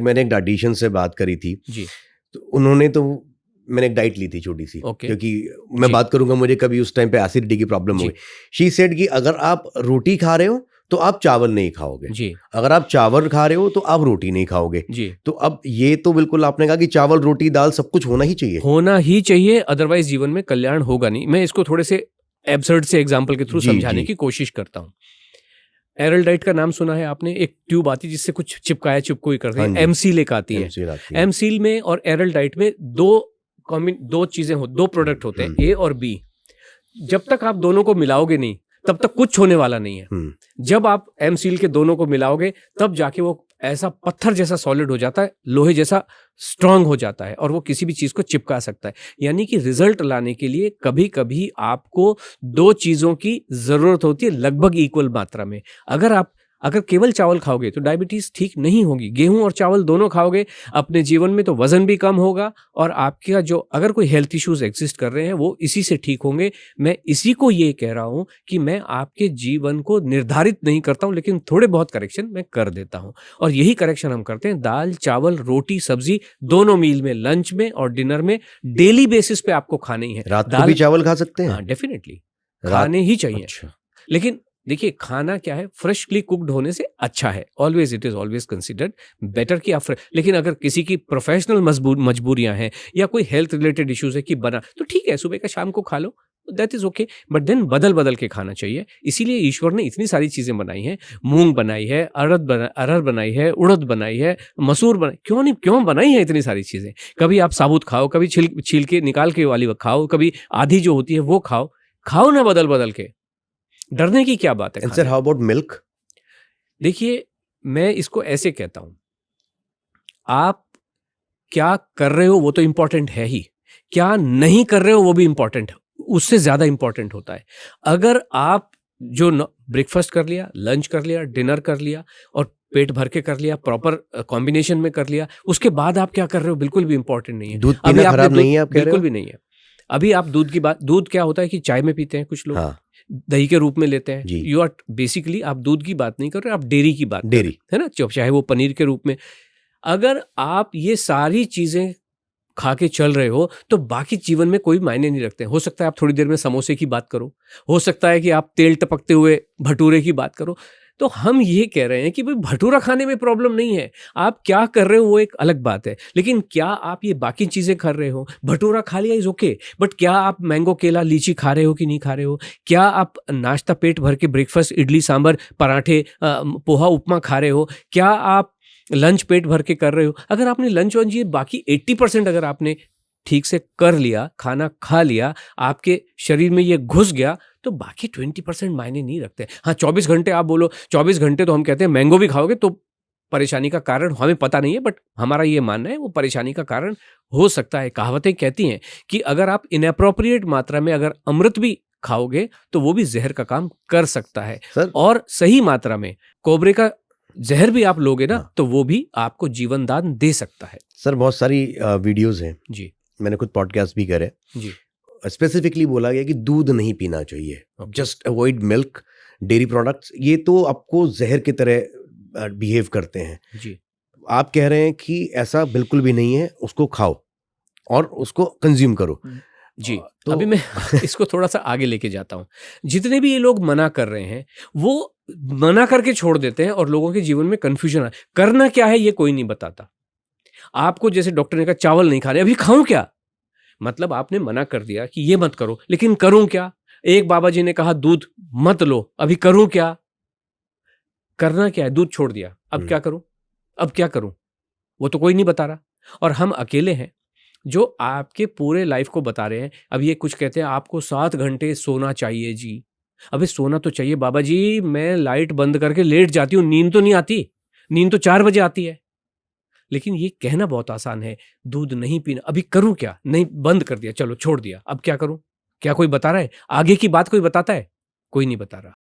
मैंने एक डाइटिशियन से बात करी थी जी, तो उन्होंने तो मैंने एक डाइट ली थी छोटी सी, क्योंकि मैं बात करूंगा मुझे कभी उस टाइम पे एसिडिटी की प्रॉब्लम हुई। शी सेड कि अगर आप रोटी खा रहे हो तो आप चावल नहीं खाओगे जी, अगर आप चावल खा रहे हो तो आप रोटी नहीं खाओगे जी। तो अब ये तो बिल्कुल आपने कहा कि चावल रोटी दाल सब कुछ होना ही चाहिए, अदरवाइज जीवन में कल्याण होगा नहीं। मैं इसको थोड़े से एब्सर्ड से एग्जाम्पल के थ्रू समझाने की कोशिश करता हूँ। एरल डाइट का नाम सुना है आपने? एक ट्यूब आती है जिससे कुछ चिपकाया चिपकोई करते हैं, एमसील एक आती है। एमसील में और एरल डाइट में दो चीजें दो प्रोडक्ट होते हैं, ए और बी। जब तक आप दोनों को मिलाओगे नहीं तब तक कुछ होने वाला नहीं है। जब आप एमसील के दोनों को मिलाओगे तब जाके वो ऐसा पत्थर जैसा सॉलिड हो जाता है, लोहे जैसा स्ट्रांग हो जाता है और वो किसी भी चीज को चिपका सकता है। यानी कि रिजल्ट लाने के लिए कभी कभी आपको दो चीजों की जरूरत होती है लगभग इक्वल मात्रा में। अगर केवल चावल खाओगे तो डायबिटीज ठीक नहीं होगी। गेहूं और चावल दोनों खाओगे अपने जीवन में तो वजन भी कम होगा और आपका जो अगर कोई हेल्थ इश्यूज एग्जिस्ट कर रहे हैं वो इसी से ठीक होंगे। मैं इसी को ये कह रहा हूं कि मैं आपके जीवन को निर्धारित नहीं करता हूं, लेकिन थोड़े बहुत करेक्शन मैं कर देता हूं और यही करेक्शन हम करते हैं दाल चावल रोटी सब्जी दोनों मील में, लंच में और डिनर में। डेली बेसिस पे आपको खाने ही है। रात को भी चावल खा सकते हैं? हाँ, डेफिनेटली खाने ही चाहिए। अच्छा। लेकिन देखिए खाना क्या है, फ्रेशली कुक्ड होने से अच्छा है। Always it is always considered better कि आप लेकिन अगर किसी की प्रोफेशनल मजबूरियां हैं या कोई हेल्थ रिलेटेड इश्यूज है कि बना तो ठीक है, सुबह का शाम को खा लो, that is okay, but then बदल बदल के खाना चाहिए। इसीलिए ईश्वर ने इतनी सारी चीजें बनाई हैं। मूंग बनाई है, अरहर बनाई है, उड़द बनाई है, मसूर बनाई, क्यों बनाई है इतनी सारी चीजें। कभी आप साबुत खाओ, कभी छील के निकाल के वाली खाओ, कभी आधी जो होती है वो खाओ ना बदल बदल के। डरने की क्या बात है? Sir how about milk? देखिए मैं इसको ऐसे कहता हूं, आप क्या कर रहे हो वो तो इंपॉर्टेंट है ही, क्या नहीं कर रहे हो वो भी इंपॉर्टेंट है, उससे ज्यादा इंपॉर्टेंट होता है। अगर आप जो ब्रेकफास्ट कर लिया, लंच कर लिया, डिनर कर लिया और पेट भर के कर लिया, प्रॉपर कॉम्बिनेशन में कर लिया, उसके बाद आप क्या कर रहे हो बिल्कुल भी इंपॉर्टेंट नहीं है। दूध पीना खराब नहीं है, आप कह रहे हो? बिल्कुल भी नहीं है। अभी आप दूध क्या होता है कि चाय में पीते हैं कुछ लोग, हाँ। दही के रूप में लेते हैं। यू आर बेसिकली आप दूध की बात नहीं कर रहे, आप डेयरी की बात कर रहे हैं ना, चाहे वो पनीर के रूप में। अगर आप ये सारी चीजें खा के चल रहे हो तो बाकी जीवन में कोई मायने नहीं रखते। हो सकता है आप थोड़ी देर में समोसे की बात करो, हो सकता है कि आप तेल टपकते हुए भटूरे की बात करो। तो हम ये कह रहे हैं कि भाई भटूरा खाने में प्रॉब्लम नहीं है, आप क्या कर रहे हो वो एक अलग बात है, लेकिन क्या आप ये बाकी चीजें कर रहे हो? भटूरा खा लिया इज ओके, बट क्या आप मैंगो केला लीची खा रहे हो कि नहीं खा रहे हो? क्या आप नाश्ता पेट भर के ब्रेकफास्ट इडली सांभर पराठे पोहा उपमा खा रहे हो? क्या आप लंच पेट भर के कर रहे हो? अगर आपने लंच वंच ये बाकी 80% अगर आपने ठीक से कर लिया, खाना खा लिया, आपके शरीर में ये घुस गया, तो बाकी 20% मायने नहीं रखते। हाँ 24 घंटे आप बोलो, 24 घंटे तो हम कहते हैं मैंगो भी खाओगे तो परेशानी का कारण हमें पता नहीं है, बट हमारा ये मानना है वो परेशानी का कारण हो सकता है। कहावतें कहती हैं कि अगर आप इनएप्रोप्रिएट मात्रा में अगर अमृत भी खाओगे तो वो भी जहर का काम कर सकता है। और सही मात्रा में कोबरे का जहर भी आप लोगे ना, तो वो भी आपको जीवन दान दे सकता है। सर बहुत सारी वीडियोस हैं जी, मैंने खुद पॉडकास्ट भी करे जी, स्पेसिफिकली बोला गया कि दूध नहीं पीना चाहिए, just avoid milk, dairy products, ये तो आपको जहर की तरह बिहेव करते हैं। जी, आप कह रहे हैं कि ऐसा बिल्कुल भी नहीं है, उसको खाओ और उसको कंज्यूम करो। जी, तो अभी मैं इसको थोड़ा सा आगे लेके जाता हूँ। जितने भी ये लोग मना कर रहे हैं वो मना करके छोड़ देते हैं और लोगों के जीवन में कंफ्यूजन है। करना क्या है ये कोई नहीं बताता। आपको जैसे डॉक्टर ने कहा चावल नहीं खाने, अभी खाऊं क्या? मतलब आपने मना कर दिया कि ये मत करो, लेकिन करूं क्या? एक बाबा जी ने कहा दूध मत लो, अभी करूं क्या? करना क्या है? दूध छोड़ दिया, अब क्या करूं? अब क्या करूं? वो तो कोई नहीं बता रहा और हम अकेले हैं जो आपके पूरे लाइफ को बता रहे हैं। अब ये कुछ कहते हैं आपको 7 घंटे सोना चाहिए जी। अबे सोना तो चाहिए बाबा जी, मैं लाइट बंद करके लेट जाती हूँ, नींद तो नहीं आती, नींद तो 4 बजे आती है। लेकिन ये कहना बहुत आसान है, दूध नहीं पीना, अभी करूं क्या? नहीं, बंद कर दिया, चलो छोड़ दिया, अब क्या करूं? क्या कोई बता रहा है? आगे की बात कोई बताता है? कोई नहीं बता रहा।